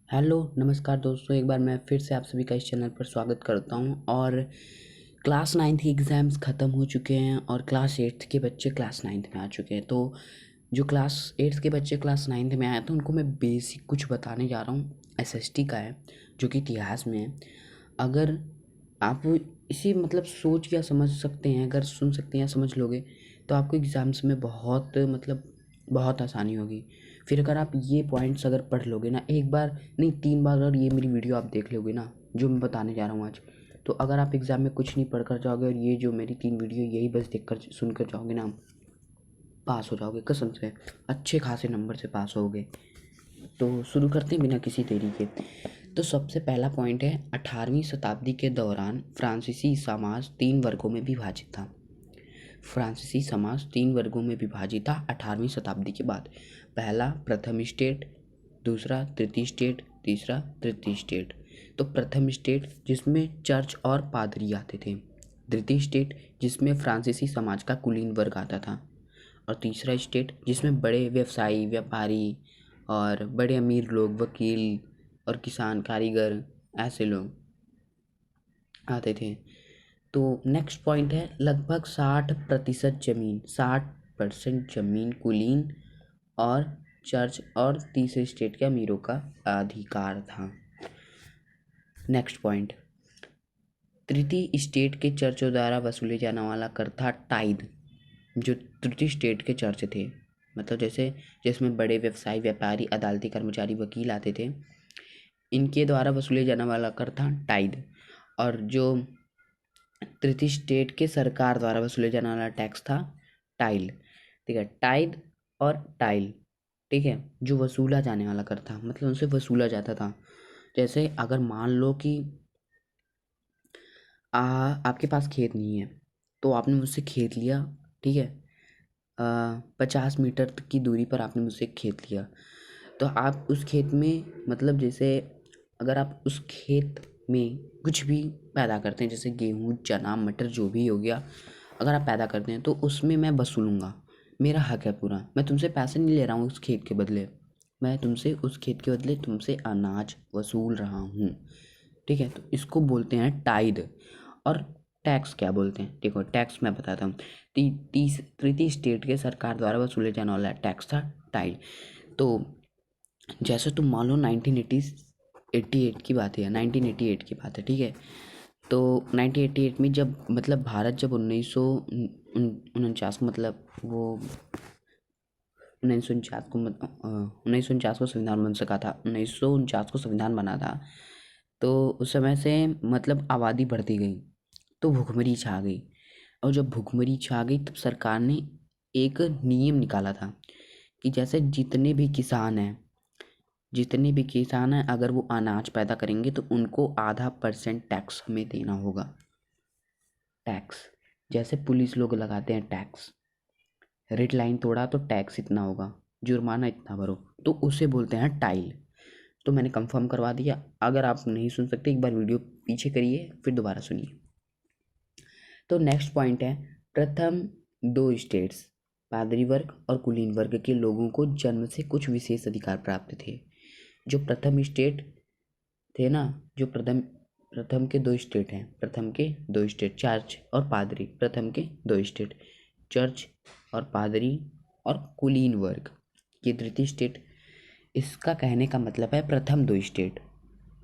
Hello नमस्कार दोस्तों, एक बार मैं फिर से आप सभी का इस चैनल पर स्वागत करता हूं। और क्लास नाइन्थ के एग्ज़ाम्स ख़त्म हो चुके हैं और क्लास एट्थ के बच्चे क्लास नाइन्थ में आ चुके हैं। तो जो क्लास एट्थ के बच्चे क्लास नाइन्थ में आए तो उनको मैं बेसिक कुछ बताने जा रहा हूँ। एसएसटी का है जो कि इतिहास में है। अगर आप इसी सोच या समझ सकते हैं, अगर सुन सकते हैं या समझ लोगे तो आपको एग्ज़ाम्स में बहुत आसानी होगी। फिर अगर आप ये पॉइंट्स अगर पढ़ लोगे ना, एक बार नहीं 3 बार अगर ये मेरी वीडियो आप देख लोगे ना, जो मैं बताने जा रहा हूँ आज, तो अगर आप एग्ज़ाम में कुछ नहीं पढ़ कर जाओगे और ये जो मेरी 3 वीडियो यही बस देख कर सुन कर जाओगे ना, पास हो जाओगे कसम से, अच्छे खासे नंबर से पास होगे। तो शुरू करते हैं बिना किसी देरी के। तो सबसे पहला पॉइंट है, 18वीं शताब्दी के दौरान फ्रांसीसी समाज 3 वर्गों में विभाजित था। फ्रांसीसी समाज 3 वर्गों में विभाजित था 18वीं शताब्दी के बाद। पहला प्रथम स्टेट, दूसरा तृतीय स्टेट, तीसरा तृतीय स्टेट। तो प्रथम स्टेट जिसमें चर्च और पादरी आते थे, द्वितीय स्टेट जिसमें फ्रांसीसी समाज का कुलीन वर्ग आता था, और तीसरा स्टेट जिसमें बड़े व्यवसायी, व्यापारी और बड़े अमीर लोग, वकील और किसान, कारीगर, ऐसे लोग आते थे। तो नेक्स्ट पॉइंट है, लगभग 60% जमीन, 60% जमीन कुलीन और चर्च और तीसरे स्टेट के अमीरों का अधिकार था। नेक्स्ट पॉइंट, तृतीय स्टेट के चर्चों द्वारा वसूले जाने वाला कर था टाइद। जो तृतीय स्टेट के चर्च थे, जैसे जिसमें बड़े व्यवसायी, व्यापारी, अदालती कर्मचारी, वकील आते थे, इनके द्वारा वसूले जाने वाला कर था टाइद। और जो तृतीय स्टेट के सरकार द्वारा वसूले जाने वाला टैक्स था टाइल। ठीक है, टाइड और टाइल, ठीक है, जो वसूला जाने वाला कर था, उनसे वसूला जाता था। जैसे अगर मान लो कि आपके पास खेत नहीं है, तो आपने मुझसे खेत लिया, ठीक है, 50 मीटर तक की दूरी पर आपने मुझसे खेत लिया। तो आप उस खेत में जैसे अगर आप उस खेत में कुछ भी पैदा करते हैं, जैसे गेहूँ, चना, मटर, जो भी हो गया, अगर आप पैदा करते हैं तो उसमें मैं वसूलूँगा, मेरा हक है पूरा। मैं तुमसे पैसे नहीं ले रहा हूँ उस खेत के बदले, मैं तुमसे उस खेत के बदले तुमसे अनाज वसूल रहा हूँ। ठीक है, तो इसको बोलते हैं टाइड। और टैक्स क्या बोलते हैं, देखो टैक्स मैं बताता हूँ। तृतीय स्टेट के सरकार द्वारा वसूले जाने वाला टैक्स था टाइड। तो जैसे तुम मान लो 1988 की बात है, 1988 की बात है, ठीक है। तो 1988 में जब भारत जब 1949 को वो 1949 को संविधान बन सका था, 1949 को संविधान बना था। तो उस समय से आबादी बढ़ती गई तो भुखमरी छा गई। और जब भुखमरी छा गई तब सरकार ने एक नियम निकाला था कि जैसे जितने भी किसान हैं अगर वो अनाज पैदा करेंगे तो उनको ½ % टैक्स हमें देना होगा। टैक्स, जैसे पुलिस लोग लगाते हैं टैक्स, रेड लाइन तोड़ा तो टैक्स इतना होगा, जुर्माना इतना भरो, तो उसे बोलते हैं टाइल। तो मैंने कंफर्म करवा दिया। अगर आप नहीं सुन सकते एक बार वीडियो पीछे करिए फिर दोबारा सुनिए। तो नेक्स्ट पॉइंट है, प्रथम 2 स्टेट्स, पादरी वर्ग और कुलीन वर्ग के लोगों को जन्म से कुछ विशेष अधिकार प्राप्त थे। जो प्रथम स्टेट थे ना, जो प्रथम प्रथम के 2 स्टेट हैं, प्रथम के 2 स्टेट चर्च और पादरी, प्रथम के 2 स्टेट चर्च और पादरी और कुलीन वर्ग, ये तृतीय स्टेट। इसका कहने का मतलब है प्रथम 2 स्टेट,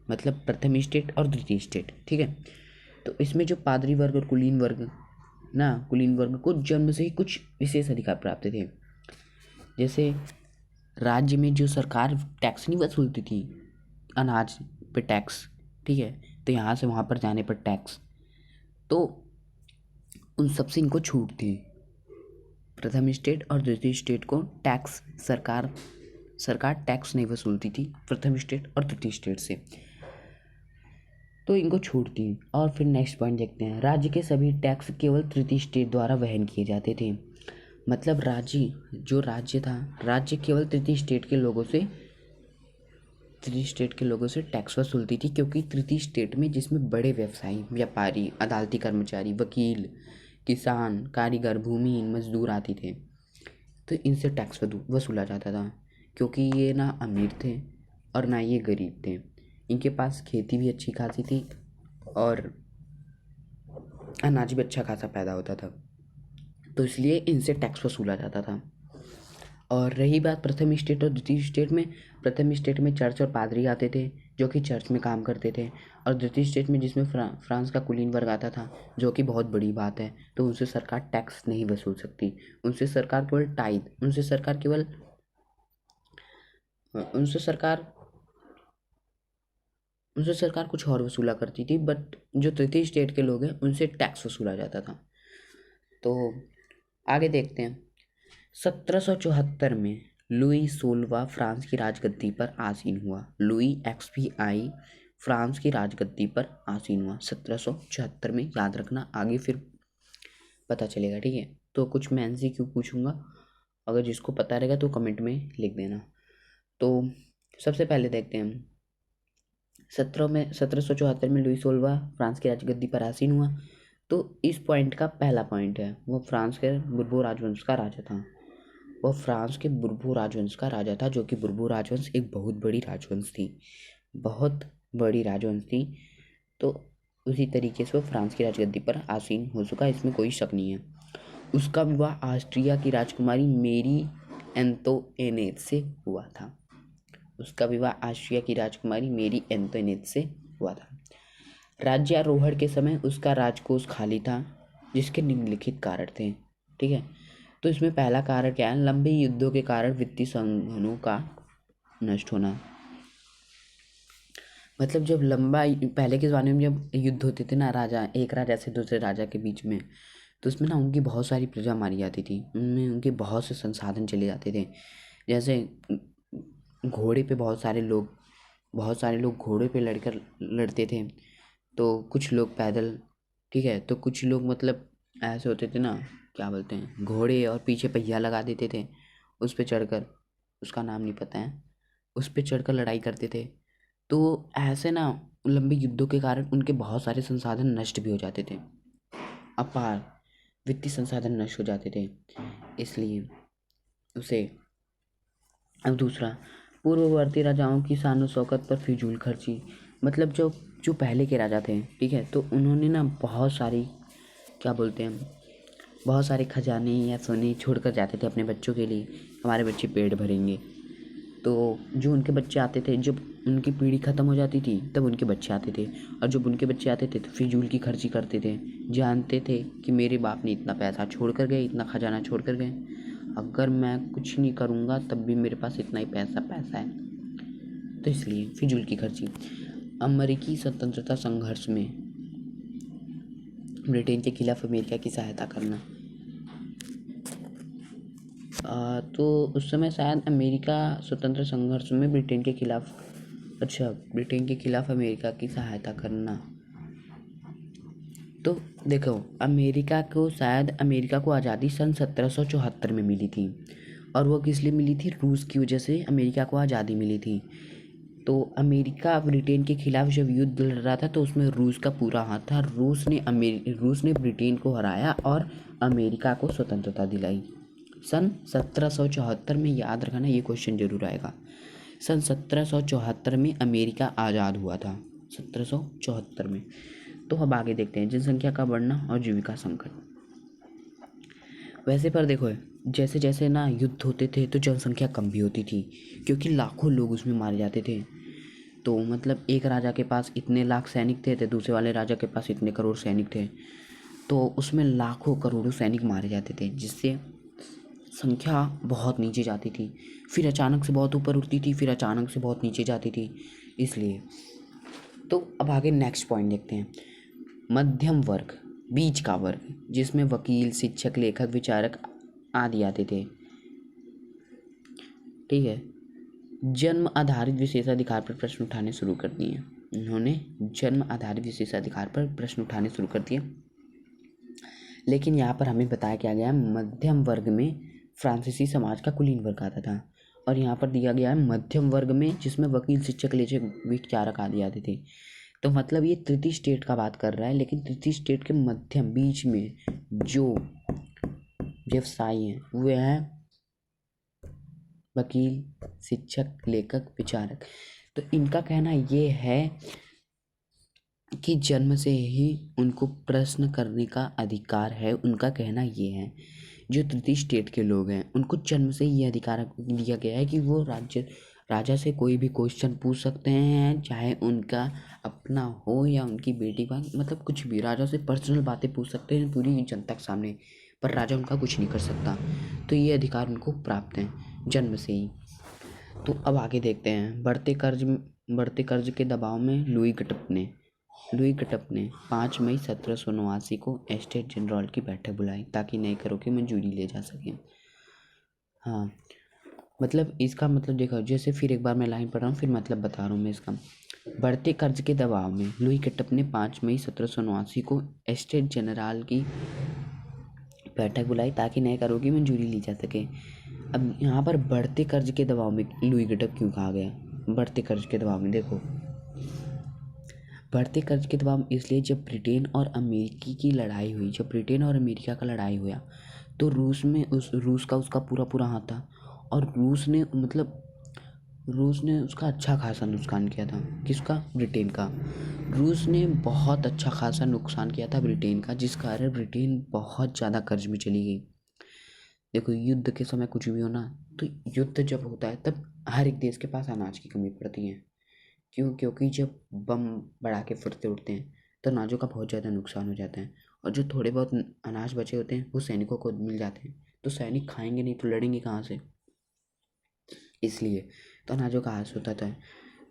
प्रथम स्टेट और द्वितीय स्टेट, ठीक है। तो इसमें जो पादरी वर्ग और कुलीन वर्ग को जन्म से ही कुछ विशेष अधिकार प्राप्त थे। जैसे राज्य में जो सरकार टैक्स नहीं वसूलती थी, अनाज पे टैक्स, ठीक है, तो यहाँ से वहाँ पर जाने पर टैक्स, तो उन सबसे इनको छूट थी। प्रथम स्टेट और द्वितीय स्टेट को टैक्स सरकार टैक्स नहीं वसूलती थी प्रथम स्टेट और तृतीय स्टेट से, तो इनको छूट थी। और फिर नेक्स्ट पॉइंट देखते हैं, राज्य के सभी टैक्स केवल तृतीय स्टेट द्वारा वहन किए जाते थे। राज्य केवल तृतीय स्टेट के लोगों से टैक्स वसूलती थी, क्योंकि तृतीय स्टेट में जिसमें बड़े व्यवसायी, व्यापारी, अदालती कर्मचारी, वकील, किसान, कारीगर, भूमिहीन मजदूर आते थे, तो इनसे टैक्स वसूला जाता था। क्योंकि ये ना अमीर थे और ना ये गरीब थे। इनके पास खेती भी अच्छी खासी थी और अनाज भी अच्छा खासा पैदा होता था, तो इसलिए इनसे टैक्स वसूला जाता था। और रही बात प्रथम स्टेट और द्वितीय स्टेट में, प्रथम स्टेट में चर्च और पादरी आते थे जो कि चर्च में काम करते थे, और द्वितीय स्टेट में जिसमें फ्रांस का कुलीन वर्ग आता था, जो कि बहुत बड़ी बात है, तो उनसे सरकार टैक्स नहीं वसूल सकती। उनसे सरकार केवल टाइथ, उनसे सरकार केवल उनसे सरकार उनसे सरकार कुछ और वसूला करती थी, बट जो तृतीय स्टेट के लोग हैं उनसे टैक्स वसूला जाता था। तो आगे देखते हैं। 1774 में लुई 16वां फ्रांस की राजगद्दी पर आसीन हुआ। लुई XVI फ्रांस की राजगद्दी पर आसीन हुआ 1774 में, याद रखना, आगे फिर पता चलेगा, ठीक है। तो कुछ मैं MCQ पूछूंगा, अगर जिसको पता रहेगा तो कमेंट में लिख देना। तो सबसे पहले देखते हैं हम 1774 में लुई 16वां फ्रांस की राजगद्दी पर आसीन हुआ। तो इस पॉइंट का पहला पॉइंट है, वो फ्रांस के बुर्बो राजवंश का राजा था। वह फ्रांस के बुर्बो राजवंश का राजा था, जो कि बुर्बो राजवंश एक बहुत बड़ी राजवंश थी, बहुत बड़ी राजवंश थी। तो उसी तरीके से वो फ्रांस की राजगद्दी पर आसीन हो चुका, इसमें कोई शक नहीं है। उसका विवाह ऑस्ट्रिया की राजकुमारी मेरी एंतोइनेट से हुआ था। उसका विवाह ऑस्ट्रिया की राजकुमारी मेरी एंतोइनेट से हुआ था। राज्यारोहण के समय उसका राजकोष खाली था, जिसके निम्नलिखित कारण थे, ठीक है। तो इसमें पहला कारण क्या है, लंबे युद्धों के कारण वित्तीय संसाधनों का नष्ट होना। मतलब जब पहले के ज़माने में जब युद्ध होते थे ना, एक राजा से दूसरे राजा के बीच में, तो उसमें ना उनकी बहुत सारी प्रजा मारी जाती थी, उनमें उनके बहुत से संसाधन चले जाते थे। जैसे घोड़े पे बहुत सारे लोग घोड़े पे लड़ते थे, तो कुछ लोग पैदल, ठीक है। तो कुछ लोग मतलब ऐसे होते थे ना, क्या बोलते हैं, घोड़े और पीछे पहिया लगा देते थे, उस पर चढ़कर, उसका नाम नहीं पता है, उस पर चढ़कर लड़ाई करते थे। तो ऐसे ना लंबे युद्धों के कारण उनके बहुत सारे संसाधन नष्ट भी हो जाते थे, अपार वित्तीय संसाधन नष्ट हो जाते थे, इसलिए उसे। अब दूसरा, पूर्ववर्ती राजाओं की शान शौकत पर फिजूल खर्ची। मतलब जो जो पहले के राजा थे, ठीक है, तो उन्होंने ना बहुत सारी, क्या बोलते हैं, बहुत सारे खजाने या सोने छोड़ कर जाते थे अपने बच्चों के लिए, हमारे बच्चे पेट भरेंगे। तो जो उनके बच्चे आते थे, जब उनकी पीढ़ी ख़त्म हो जाती थी तब उनके बच्चे आते थे, और जब उनके बच्चे आते थे तो फिजूल की खर्ची करते थे। जानते थे कि मेरे बाप ने इतना पैसा छोड़ कर गए, इतना खजाना छोड़ कर गए, अगर मैं कुछ नहीं करूँगा तब भी मेरे पास इतना ही पैसा है, तो इसलिए फिजूल की खर्ची। अमेरिकी स्वतंत्रता संघर्ष में ब्रिटेन के खिलाफ अमेरिका की सहायता करना। तो उस समय शायद अमेरिका स्वतंत्र संघर्ष में ब्रिटेन के खिलाफ, अच्छा, ब्रिटेन के खिलाफ अमेरिका की सहायता करना। तो देखो, अमेरिका को आज़ादी सन 1774 में मिली थी, और वो किस लिए मिली थी, रूस की वजह से अमेरिका को आज़ादी मिली थी। तो अमेरिका ब्रिटेन के खिलाफ जब युद्ध लड़ रहा था तो उसमें रूस का पूरा हाथ था। रूस ने ब्रिटेन को हराया और अमेरिका को स्वतंत्रता दिलाई सन 1774 में। याद रखना, ये क्वेश्चन जरूर आएगा। सन 1774 में अमेरिका आज़ाद हुआ था, 1774 में। तो अब आगे देखते हैं, जनसंख्या का बढ़ना और जीविका संकट। वैसे पर देखो, जैसे जैसे ना युद्ध होते थे तो जनसंख्या कम भी होती थी, क्योंकि लाखों लोग उसमें मारे जाते थे। तो मतलब एक राजा के पास इतने लाख सैनिक थे तो दूसरे वाले राजा के पास इतने करोड़ सैनिक थे, तो उसमें लाखों करोड़ों सैनिक मारे जाते थे, जिससे संख्या बहुत नीचे जाती थी, फिर अचानक से बहुत ऊपर उठती थी, फिर अचानक से बहुत नीचे जाती थी, इसलिए। तो अब आगे नेक्स्ट पॉइंट देखते हैं, मध्यम वर्ग, बीच का वर्ग, जिसमें वकील, शिक्षक, लेखक, विचारक आदि आते थे, ठीक है। जन्म आधारित विशेषाधिकार पर प्रश्न उठाने शुरू कर दिए। उन्होंने जन्म आधारित विशेषाधिकार पर प्रश्न उठाने शुरू कर दिए, लेकिन यहाँ पर हमें बताया क्या गया, मध्यम वर्ग में फ्रांसीसी समाज का कुलीन वर्ग आता था, और यहाँ पर दिया गया है मध्यम वर्ग में, जिसमें वकील, शिक्षक, लेखक, विचारक आदि आते थे। तो मतलब ये तृतीय स्टेट का बात कर रहा है, लेकिन तृतीय स्टेट के मध्यम बीच में जो व्यवसायी हैं वे हैं वकील, शिक्षक, लेखक, विचारक। तो इनका कहना ये है कि जन्म से ही उनको प्रश्न करने का अधिकार है। उनका कहना ये है, जो तृतीय स्टेट के लोग हैं उनको जन्म से ही ये अधिकार दिया गया है कि वो राजा से कोई भी क्वेश्चन पूछ सकते हैं, चाहे उनका अपना हो या उनकी बेटी का, मतलब कुछ भी राजा से पर्सनल बातें पूछ सकते हैं पूरी जनता के सामने, पर राजा उनका कुछ नहीं कर सकता। तो ये अधिकार उनको प्राप्त है जन्म से ही। तो अब आगे देखते हैं। बढ़ते कर्ज के दबाव में लुई गटप ने 5 मई 1789 को एस्टेट जनरल की बैठक बुलाई ताकि नए करों की मंजूरी ले जा सके। हाँ, मतलब इसका मतलब देखो, जैसे फिर एक बार मैं लाइन पढ़ रहा हूँ, फिर मतलब बता रहा हूँ मैं इसका। बढ़ते कर्ज के दबाव में लुई गटप ने 5 मई 1789 को एस्टेट जनरल की बैठक बुलाई ताकि नए करों की मंजूरी ली जा सके। अब यहाँ पर बढ़ते कर्ज के दबाव में लुई गटप क्यों कहा गया? बढ़ते कर्ज के दबाव में देखो, बढ़ते कर्ज के दबाव इसलिए जब ब्रिटेन और अमेरिका का लड़ाई हुआ, तो रूस का उसका पूरा हाथ था, और रूस ने उसका अच्छा खासा नुकसान किया था। किसका? ब्रिटेन का। रूस ने बहुत अच्छा खासा नुकसान किया था ब्रिटेन का, जिस कारण ब्रिटेन बहुत ज़्यादा कर्ज में चली गई। देखो, युद्ध के समय कुछ भी हो ना, तो युद्ध जब होता है तब हर एक देश के पास अनाज की कमी पड़ती है। क्यों? क्योंकि जब बम बढ़ा के फुर्ते उठते हैं तो अनाजों का बहुत ज़्यादा नुकसान हो जाता है, और जो थोड़े बहुत अनाज बचे होते हैं वो सैनिकों को मिल जाते हैं। तो सैनिक खाएंगे नहीं तो लड़ेंगे कहाँ से? इसलिए तो अनाजों का हास होता था।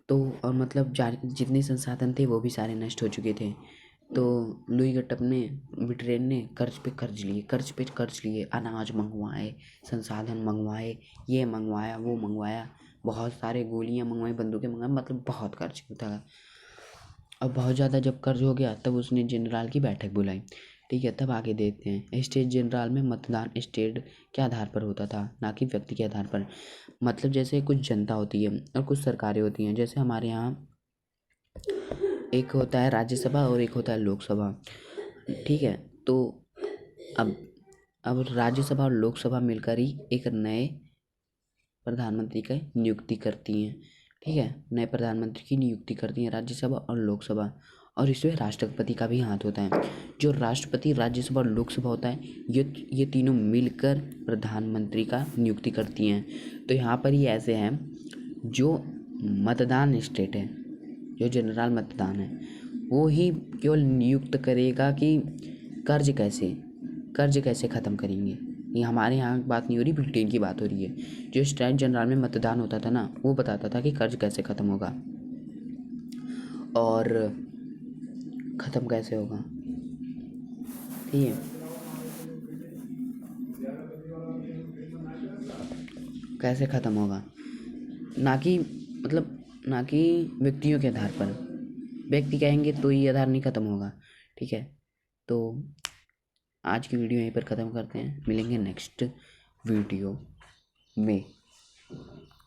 तो और मतलब जितने संसाधन थे वो भी सारे नष्ट हो चुके थे। तो लुई गटप ने, ब्रिटेन ने कर्ज पे कर्ज लिए, अनाज मंगवाए, संसाधन मंगवाए, ये मंगवाया वो मंगवाया, बहुत सारे गोलियां मंगवाई, बंदूकें मंगवाई, मतलब बहुत कर्ज था। अब बहुत ज़्यादा जब कर्ज हो गया तब उसने जनरल की बैठक बुलाई। ठीक है, तब आगे देखते हैं। स्टेट जनरल में मतदान स्टेट के आधार पर होता था, ना कि व्यक्ति के आधार पर। मतलब जैसे कुछ जनता होती है और कुछ सरकारें होती हैं। जैसे हमारे यहाँ एक होता है राज्यसभा और एक होता है लोकसभा। ठीक है, तो अब राज्यसभा और लोकसभा मिलकर ही एक नए प्रधानमंत्री की नियुक्ति करती हैं। ठीक है, नए प्रधानमंत्री की नियुक्ति करती हैं राज्यसभा और लोकसभा, और इसमें राष्ट्रपति का भी हाथ होता है। जो राष्ट्रपति, राज्यसभा और लोकसभा होता है, ये तीनों मिलकर प्रधानमंत्री का नियुक्ति करती हैं। तो यहाँ पर ही ऐसे हैं, जो मतदान स्टेट है, जो जनरल मतदान है, वो ही केवल नियुक्त करेगा कि कर्ज कैसे ख़त्म करेंगे। ये हमारे यहाँ की बात नहीं हो रही, ब्रिटेन की बात हो रही है। जो स्टेट जनरल में मतदान होता था ना, वो बताता था कि कर्ज कैसे ख़त्म होगा और ख़त्म कैसे होगा। ठीक है, कैसे ख़त्म होगा, ना कि ना कि व्यक्तियों के आधार पर। व्यक्ति कहेंगे तो ये आधार नहीं ख़त्म होगा। ठीक है, तो आज की वीडियो यहीं पर ख़त्म करते हैं। मिलेंगे नेक्स्ट वीडियो में।